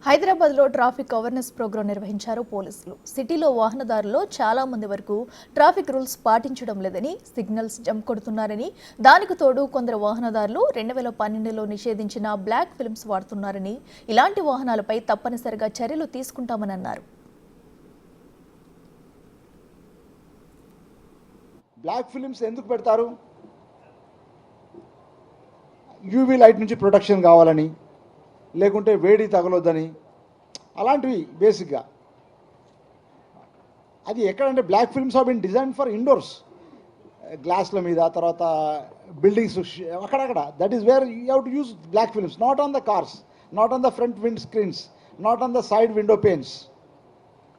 హైదరాబాద్లో traffic awareness programme నిర్వహించారు పోలీసులు. సిటీలో వాహనదారుల్లో చాలా మంది వరకు ట్రాఫిక్ రూల్స్ పాటించడం లేదని, సిగ్నల్స్ జంప్ కొడుతున్నారని, దానికి తోడు కొందరు వాహనదారులు 2012లో నిషేధించిన బ్లాక్ ఫిల్మ్స్ వాడుతున్నారని, ఇలాంటి వాహనాలపై తప్పనిసరిగా చర్యలు తీసుకుంటామని అన్నారు. బ్లాక్ ఫిల్మ్స్ ఎందుకు పెడతారు? యూవీ లైట్ నుంచి ప్రొటెక్షన్ కావాలని, లేకుంటే వేడి తగలొద్దని, అలాంటివి బేసిక్గా. అది ఎక్కడంటే black films have been designed for indoors, గ్లాస్ల మీద, తర్వాత బిల్డింగ్స్ అక్కడక్కడ. That is where you have to use black films, not on the cars, not on the front wind screens, not on the side window panes.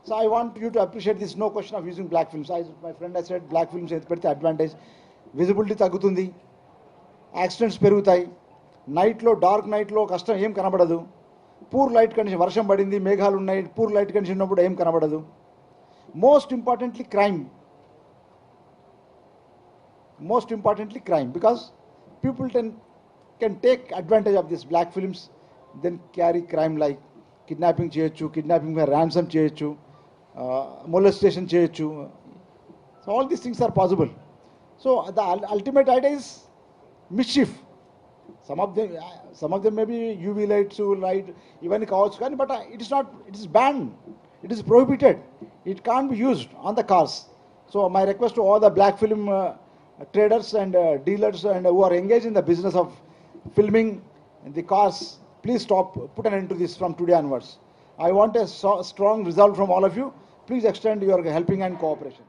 So I want you to appreciate this. No question of using black films. My friend has said black films ఎంత పెడితే advantage, visibility తగ్గుతుంది, accidents పెరుగుతాయి, నైట్లో dark నైట్లో కష్టం, ఏం కనబడదు. Poor light condition, వర్షం పడింది, మేఘాలు ఉన్నాయి, పూర్ లైట్ కండిషన్ ఉన్నప్పుడు ఏం కనబడదు. Most importantly crime, because people can take advantage of this black films, then carry crime like kidnapping చేయొచ్చు, కిడ్నాపింగ్ మీద ర్యాన్సమ్ చేయొచ్చు, మొలెస్టేషన్ చేయొచ్చు. So all these things are possible. So the ultimate idea is mischief. Some of them may be UV lights, light, even కావచ్చు, కానీ but it is banned, it is prohibited, it can't be used on the cars. So my request to all the black film traders and dealers and who are engaged in the business of filming the cars, please stop, put an end to this from today onwards. I want a strong resolve from all of you. Please extend your helping and cooperation.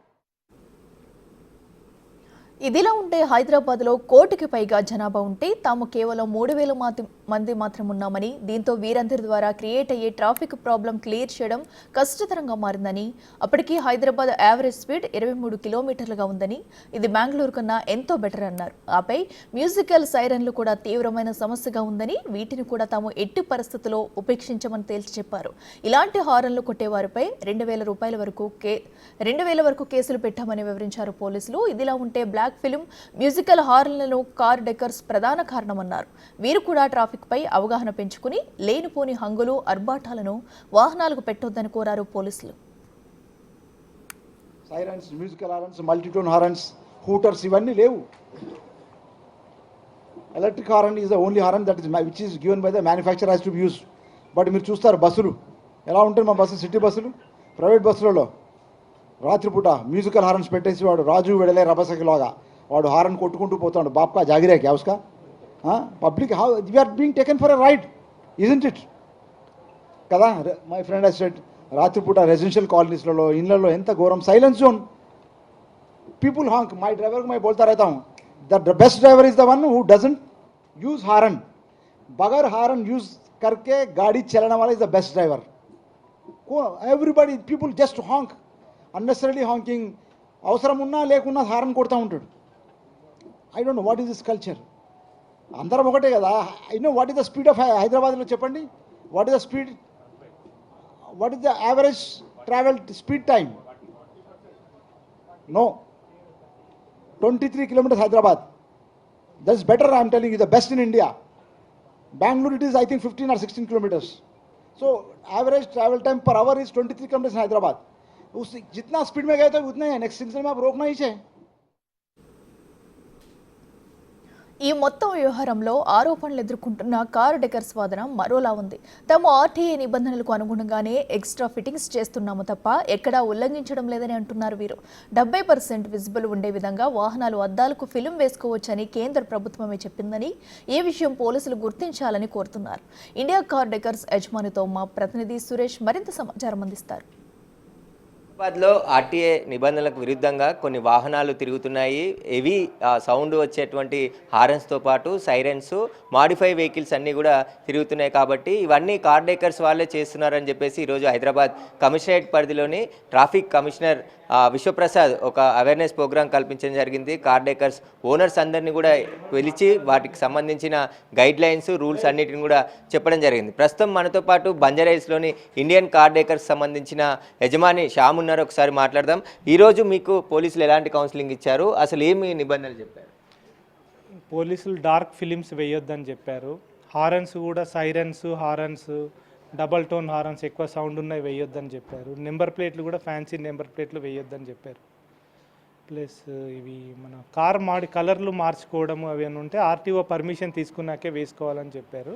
ఇదిలా ఉంటే హైదరాబాద్లో 1 కోటికి పైగా జనాభా ఉంటే తాము కేవలం 3,000 మంది మాత్రం ఉన్నామని, దీంతో వీరందరి ద్వారా క్రియేట్ అయ్యే ట్రాఫిక్ ప్రాబ్లం క్లియర్ చేయడం కష్టతరంగా మారిందని, అప్పటికీ హైదరాబాద్ యావరేజ్ స్పీడ్ 23 కిలోమీటర్లుగా ఉందని, ఇది బెంగళూరు కన్నా ఎంతో బెటర్ అన్నారు. ఆపై మ్యూజికల్ సైరన్లు కూడా తీవ్రమైన సమస్యగా ఉందని, వీటిని కూడా తాము ఎట్టి పరిస్థితుల్లో ఉపేక్షించమని తేల్చి చెప్పారు. ఇలాంటి హారన్లు కొట్టేవారిపై 2,000 వరకు కేసులు పెట్టామని వివరించారు పోలీసులు. ఇదిలా ఉంటే బ్లాక్ ఫిల్మ్, మ్యూజికల్ హార్న్లను కార్ డెకర్స్ ప్రధాన కారణమన్నారు. వీరు కూడా ట్రాఫిక్ పై అవగాహన పెంచుకుని లేనిపోని హంగులు, అర్బాటాలను వాహనాలకు పెట్టొద్దని కోరారు పోలీసులు. Sirens, musical horns, మల్టీటోన్ horns, hooters ఇవన్నీ లేవు. Electric horn is the only horn that is which is given by the manufacture has to be used. But మీరు చూస్తారు బస్సులు ఎలా ఉంటాయి, మా బస్సు, సిటీ బస్సులు, ప్రైవేట్ బస్సులలో రాత్రిపూట మ్యూజికల్ హారన్స్ పెట్టేసి వాడు రాజు వెడలే రభసకిలాగా వాడు హారన్ కొట్టుకుంటూ పోతాడు. బాప్కా జాగిరే క్యాస్కా public, how you are being taken for a ride, isn't it కదా? మై ఫ్రెండ్ హస్ సెడ్ రాత్రిపూట రెసిడెన్షియల్ కాలనీస్లలో, ఇళ్లలో ఎంత ఘోరం, silence zone, people honk. My డ్రైవర్కి मैं बोलता रहता हूँ, the best driver is the one who doesn't use horn. बगैर हारन यूज करके गाड़ी चलाने वाला is the best driver. Everybody people just honk, unnecessary honking, అవసరం ఉన్నా లేకున్నా హారన్ కొడుతూ ఉంటాడు. I don't know what is this culture. అందరం ఒకటే కదా. I know what is the speed of హైదరాబాద్లో, చెప్పండి. What is the speed, what is the average travel speed time? No, 23 kilometers Hyderabad. That is better, I am telling you, the best in India. Bangalore it is I think 15 or 16 kilometers. So average travel time per hour is 23 kilometers in Hyderabad. उस जितना speed में गए तो उतने next signal में आप रोकना ही चाहिए. ఈ మొత్తం వ్యవహారంలో ఆరోపణలు ఎదుర్కొంటున్న కారు డెకర్స్ వాదన మరోలా ఉంది. తాము ఆర్టీఏ నిబంధనలకు అనుగుణంగానే ఎక్స్ట్రా ఫిట్టింగ్స్ చేస్తున్నాము తప్ప ఎక్కడా ఉల్లంఘించడం లేదని అంటున్నారు వీరు. 70% విజిబుల్ ఉండే విధంగా వాహనాలు అద్దాలకు ఫిల్మ్ వేసుకోవచ్చని కేంద్ర ప్రభుత్వమే చెప్పిందని, ఈ విషయం పోలీసులు గుర్తించాలని కోరుతున్నారు. ఇండియా కార్ డెకర్స్ యజమానితో మా ప్రతినిధి సురేష్ మరింత సమాచారం అందిస్తారు. హైదరాబాద్లో ఆర్టీఏ నిబంధనలకు విరుద్ధంగా కొన్ని వాహనాలు తిరుగుతున్నాయి. హెవీ సౌండ్ వచ్చేటువంటి హారన్స్తో పాటు సైరన్స్, మాడిఫై వెహికల్స్ అన్నీ కూడా తిరుగుతున్నాయి. కాబట్టి ఇవన్నీ కార్ డెకర్స్ వాళ్ళే చేస్తున్నారని చెప్పేసి ఈరోజు హైదరాబాద్ కమిషనరేట్ పరిధిలోని ట్రాఫిక్ కమిషనర్ విశ్వప్రసాద్ ఒక అవేర్నెస్ ప్రోగ్రాం కల్పించడం జరిగింది. కార్ డెకర్స్ ఓనర్స్ అందరినీ కూడా పిలిచి వాటికి సంబంధించిన గైడ్ లైన్స్, రూల్స్ అన్నిటిని కూడా చెప్పడం జరిగింది. ప్రస్తుతం మనతో పాటు బంజారాహిల్స్లోని ఇండియన్ కార్ డెకర్స్ సంబంధించిన యజమాని శ్యామ్ ఉన్నారు. ఒకసారి మాట్లాడదాం. ఈరోజు మీకు పోలీసులు ఎలాంటి కౌన్సిలింగ్ ఇచ్చారు, అసలు ఏమి నిబంధనలు చెప్పారు? పోలీసులు డార్క్ ఫిలిమ్స్ వేయొద్దని చెప్పారు. హారన్స్ కూడా sirens, horns double tone horns ఎక్కువ సౌండ్ ఉన్నాయి వేయొద్దని చెప్పారు. నెంబర్ ప్లేట్లు కూడా ఫ్యాన్సీ నెంబర్ ప్లేట్లు వేయొద్దని చెప్పారు. ప్లస్ ఇవి మన కలర్లు మార్చుకోవడం అవి అని ఉంటే ఆర్టీఓ పర్మిషన్ తీసుకున్నాకే వేసుకోవాలని చెప్పారు.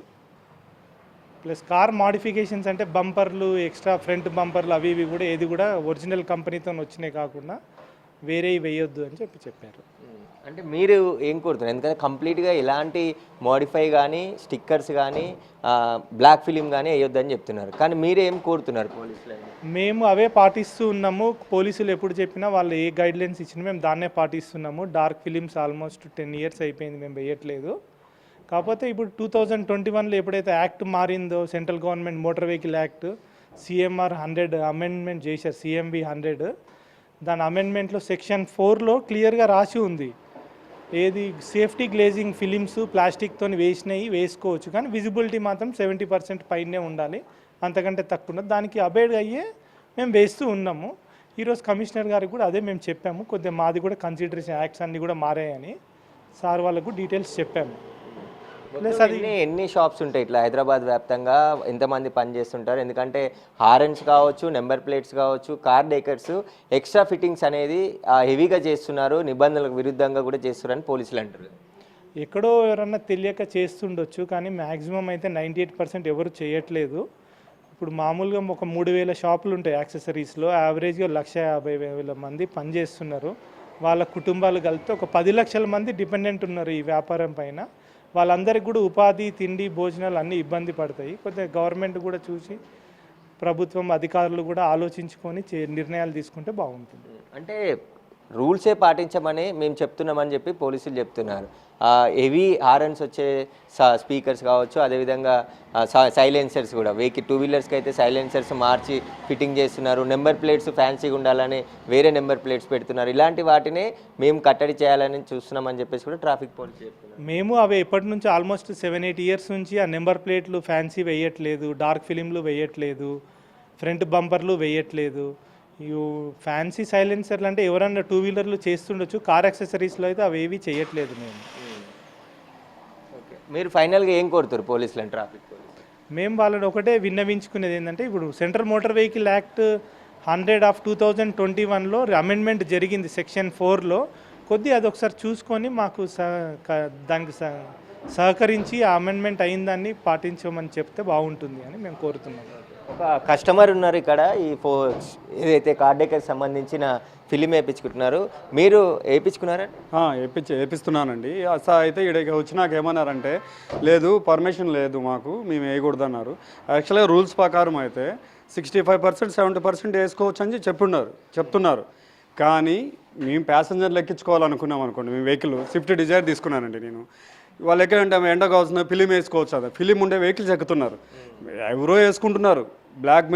ప్లస్ కార్ మాడిఫికేషన్స్ అంటే బంపర్లు, ఎక్స్ట్రా ఫ్రంట్ బంపర్లు అవి ఇవి కూడా ఏది కూడా ఒరిజినల్ కంపెనీతో వచ్చినాయి కాకుండా వేరే వేయొద్దు అని చెప్పారు. అంటే మీరు ఏం కోరుతున్నారు? ఎందుకంటే కంప్లీట్గా ఎలాంటి మోడిఫై కానీ స్టిక్కర్స్ కానీ బ్లాక్ ఫిలిం కానీ వేయొద్దని చెప్తున్నారు, కానీ మీరు ఏం కోరుతున్నారు పోలీసులు? మేము అవే పాటిస్తూ ఉన్నాము. పోలీసులు ఎప్పుడు చెప్పినా వాళ్ళు ఏ గైడ్లైన్స్ ఇచ్చినా మేము దాన్నే పాటిస్తున్నాము. డార్క్ ఫిలిమ్స్ ఆల్మోస్ట్ 10 years అయిపోయింది మేము వేయట్లేదు. కాకపోతే ఇప్పుడు 2021లో ఎప్పుడైతే యాక్ట్ మారిందో, central government motor vehicle act CMR 100 amendment చేశారు, CMV 100. దాని అమెండ్మెంట్లో సెక్షన్ 4లో క్లియర్గా రాసి ఉంది ఏది సేఫ్టీ గ్లేజింగ్ ఫిలిమ్స్ ప్లాస్టిక్తో వేసుకోవచ్చు, కానీ విజిబిలిటీ మాత్రం 70% పైనే ఉండాలి, అంతకంటే తక్కువ ఉండదు. దానికి అబైడ్ అయ్యే మేము వేస్తూ ఉన్నాము. ఈరోజు కమిషనర్ గారికి కూడా అదే మేము చెప్పాము, కొద్దిగా మాది కూడా కన్సిడరేషన్ యాక్ట్స్ అన్నీ కూడా మారాయని సార్ వాళ్ళకు డీటెయిల్స్ చెప్పాము. ప్లస్ అది ఎన్ని షాప్స్ ఉంటాయి ఇట్లా హైదరాబాద్ వ్యాప్తంగా, ఎంతమంది పని చేస్తుంటారు? ఎందుకంటే హారన్స్ కావచ్చు, నెంబర్ ప్లేట్స్ కావచ్చు, కార్ డేకర్స్ ఎక్స్ట్రా ఫిట్టింగ్స్ అనేది హెవీగా చేస్తున్నారు, నిబంధనలకు విరుద్ధంగా కూడా చేస్తున్నారని పోలీసులు అంటారు. ఎక్కడో ఎవరన్నా తెలియక చేస్తుండొచ్చు, కానీ మ్యాక్సిమం అయితే 98% ఎవరు చేయట్లేదు. ఇప్పుడు మామూలుగా ఒక 3000 షాపులు ఉంటాయి యాక్సెసరీస్లో, యావరేజ్గా 150,000 మంది పనిచేస్తున్నారు. వాళ్ళ కుటుంబాలు కలిపితే ఒక 10 లక్షల మంది డిపెండెంట్ ఉన్నారు ఈ వ్యాపారం పైన. వాళ్ళందరికీ కూడా ఉపాధి, తిండి, భోజనాలు అన్నీ ఇబ్బంది పడతాయి. కొద్దిగా గవర్నమెంట్ కూడా చూసి ప్రభుత్వం అధికారులు కూడా ఆలోచించుకొని నిర్ణయాలు తీసుకుంటే బాగుంటుంది. అంటే రూల్సే పాటించమని మేము చెప్తున్నామని చెప్పి పోలీసులు చెప్తున్నారు. హెవీ హారన్స్ వచ్చే స్పీకర్స్ కావచ్చు, అదేవిధంగా సైలెన్సర్స్ కూడా వెహికల్ 2 వీలర్స్కి అయితే సైలెన్సర్స్ మార్చి ఫిట్టింగ్ చేస్తున్నారు. నెంబర్ ప్లేట్స్ ఫ్యాన్సీగా ఉండాలని వేరే నెంబర్ ప్లేట్స్ పెడుతున్నారు. ఇలాంటి వాటినే మేము కట్టడి చేయాలని చూస్తున్నామని చెప్పేసి కూడా ట్రాఫిక్ పోలీసు చెప్తున్నారు. మేము అవి ఎప్పటి నుంచి ఆల్మోస్ట్ 7-8 years నుంచి ఆ నెంబర్ ప్లేట్లు ఫ్యాన్సీ వేయట్లేదు, డార్క్ ఫిలింలు వేయట్లేదు, ఫ్రంట్ బంపర్లు వేయట్లేదు. ఫ్యాన్సీ సైలెన్సర్లు అంటే ఎవరన్నా 2 వీలర్లు చేస్తుండొచ్చు, కార్ యాక్సెసరీస్లో అయితే అవి ఏవి చేయట్లేదు మేము. మీరు ఫైనల్గా ఏం కోరుతారు పోలీసులను, ట్రాఫిక్ పోలీసు? మేము వాళ్ళని ఒకటే విన్నవించుకునేది ఏంటంటే, ఇప్పుడు సెంట్రల్ మోటార్ వెహికల్ యాక్ట్ 100/2021లో అమెండ్మెంట్ జరిగింది సెక్షన్ 4లో. కొద్దిగా అది ఒకసారి చూసుకొని మాకు దానికి సహకరించి ఆ అమెండ్మెంట్ అయిందాన్ని పాటించమని చెప్తే బాగుంటుంది అని మేము కోరుతున్నాం. ఒక కస్టమర్ ఉన్నారు ఇక్కడ, ఏదైతే కార్ డేకర్కి సంబంధించిన ఫిలిం వేయించుకుంటున్నారు, మీరు వేయించుకున్నారా? వేపిస్తున్నానండి. అయితే ఇక్కడికి వచ్చినాక ఏమన్నారంటే, లేదు పర్మిషన్ లేదు మాకు, మేము వేయకూడదు అన్నారు. యాక్చువల్గా రూల్స్ ప్రకారం అయితే 65%, 70% వేసుకోవచ్చు అని చెప్తున్నారు. కానీ మేము ప్యాసింజర్లు ఎక్కించుకోవాలనుకున్నాం అనుకోండి, మేము వెహికల్ స్విఫ్ట్ డిజైర్ తీసుకున్నానండి నేను. వాళ్ళు ఎక్కడంటే ఎండ కావాల్సిన ఫిలిం వేసుకోవచ్చు, అదే ఫిలిం ఉండే వెహికల్స్ ఎక్కుతున్నారు, ఎవరో వేసుకుంటున్నారు బ్లాక్.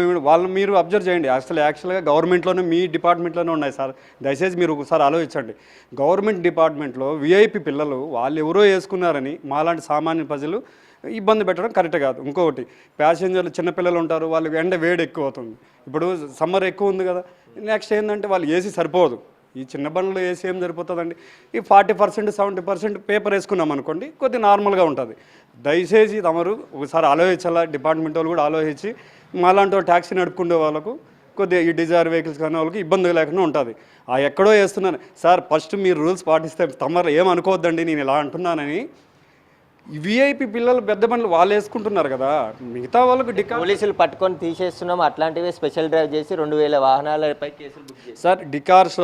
మీరు అబ్జర్వ్ చేయండి. యాక్చువల్గా గవర్నమెంట్లోనే మీ డిపార్ట్మెంట్లోనే ఉన్నాయి సార్, దయచేసి మీరు ఒకసారి ఆలోచించండి. గవర్నమెంట్ డిపార్ట్మెంట్లో VIP పిల్లలు వాళ్ళు ఎవరో వేసుకున్నారని మాలాంటి సామాన్య ప్రజలు ఇబ్బంది పెట్టడం కరెక్ట్ కాదు. ఇంకొకటి, ప్యాసింజర్లు చిన్నపిల్లలు ఉంటారు, వాళ్ళకి ఎండ వేడి ఎక్కువ అవుతుంది. ఇప్పుడు సమ్మర్ ఎక్కువ ఉంది కదా, నెక్స్ట్ ఏంటంటే వాళ్ళు ఏసీ సరిపోదు. ఈ చిన్న బండ్లో ఏసీ ఏం సరిపోతుందండి? ఈ 40%, 70% పేపర్ వేసుకున్నాం అనుకోండి, కొద్దిగా నార్మల్గా ఉంటుంది. దయచేసి తమరు ఒకసారి ఆలోచించాలా, డిపార్ట్మెంట్ వాళ్ళు కూడా ఆలోచించి మాలాంటి ట్యాక్సీ నడుపుకునే వాళ్ళకు కొద్దిగా ఈ డిజైర్ వెహికల్స్ కానీ వాళ్ళకి ఇబ్బంది లేకుండా ఉంటుంది. ఎక్కడో వేస్తున్నాను సార్, ఫస్ట్ మీరు రూల్స్ పాటిస్తే తమరు ఏమనుకోవద్దండి నేను ఇలా అంటున్నానని. VIP పిల్లలు పెద్ద బండ్లు వాళ్ళు వేసుకుంటున్నారు కదా, మిగతా వాళ్ళకు పోలీసులు పట్టుకొని తీసేస్తున్నాం, అట్లాంటివి స్పెషల్ డ్రైవ్ చేసి 2000 వాహనాలపై కేసులు బుక్ చేసి సార్. డికార్స్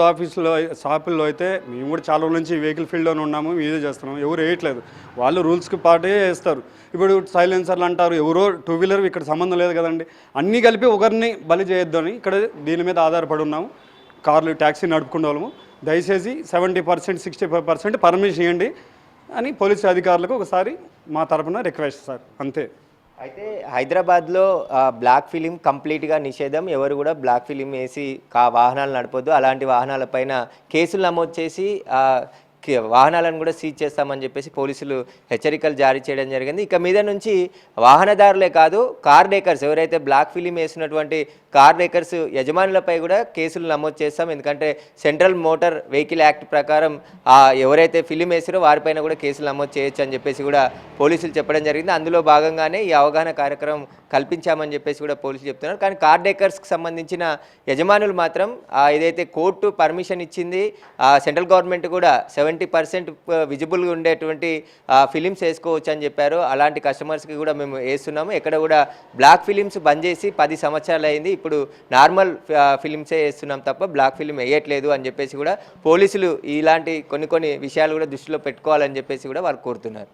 షాపుల్లో అయితే మేము కూడా చాలా రోజుల నుంచి వెహికల్ ఫీల్డ్లోనే ఉన్నాము, ఇదే చేస్తున్నాము, ఎవరు వేయట్లేదు, వాళ్ళు రూల్స్కి పాటే వేస్తారు. ఇప్పుడు సైలెన్సర్లు అంటారు, ఎవరో 2 వీలర్ ఇక్కడ సంబంధం లేదు కదండి, అన్నీ కలిపి ఒకరిని బలి చేయొద్దు అని ఇక్కడ దీని మీద ఆధారపడి ఉన్నాము. కార్లు ట్యాక్సీ నడుపుకునే వాళ్ళము, దయచేసి 70%, 65% పర్మిషన్ ఇవ్వండి అని పోలీసు అధికారులకు ఒకసారి మా తరపున రిక్వెస్ట్ సార్, అంతే. అయితే హైదరాబాద్లో బ్లాక్ ఫిలిం కంప్లీట్గా నిషేధం, ఎవరు కూడా బ్లాక్ ఫిలిం వేసి వాహనాలు నడపొద్దు, అలాంటి వాహనాలపైన కేసులు నమోదు చేసి వాహనాలను కూడా సీజ్ చేస్తామని చెప్పేసి పోలీసులు హెచ్చరికలు జారీ చేయడం జరిగింది. ఇక మీద నుంచి వాహనదారులే కాదు, కార్ డేకర్స్ ఎవరైతే బ్లాక్ ఫిలిం వేసినటువంటి కార్ డేకర్స్ యజమానులపై కూడా కేసులు నమోదు చేస్తాం. ఎందుకంటే సెంట్రల్ మోటార్ వెహికల్ యాక్ట్ ప్రకారం ఎవరైతే ఫిలిం వేసారో వారిపైన కూడా కేసులు నమోదు చేయొచ్చు అని చెప్పేసి కూడా పోలీసులు చెప్పడం జరిగింది. అందులో భాగంగానే ఈ అవగాహన కార్యక్రమం కల్పించామని చెప్పేసి కూడా పోలీసులు చెప్తున్నారు. కానీ కార్ డేకర్స్కి సంబంధించిన యజమానులు మాత్రం ఏదైతే కోర్టు పర్మిషన్ ఇచ్చింది, సెంట్రల్ గవర్నమెంట్ కూడా 70% విజిబుల్గా ఉండేటువంటి ఫిలిమ్స్ వేసుకోవచ్చు అని చెప్పారు. అలాంటి కస్టమర్స్కి కూడా మేము వేస్తున్నాము. ఎక్కడ కూడా బ్లాక్ ఫిలిమ్స్ బంద్ చేసి 10 సంవత్సరాలు అయింది. ఇప్పుడు నార్మల్ ఫిలిమ్సే వేస్తున్నాం తప్ప బ్లాక్ ఫిలిం వేయట్లేదు అని చెప్పేసి కూడా పోలీసులు ఇలాంటి కొన్ని విషయాలు కూడా దృష్టిలో పెట్టుకోవాలని చెప్పేసి కూడా వారు కోరుతున్నారు.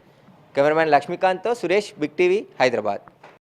కెమెరామ్యాన్ లక్ష్మీకాంత్తో సురేష్, బిగ్ టీవీ, హైదరాబాద్.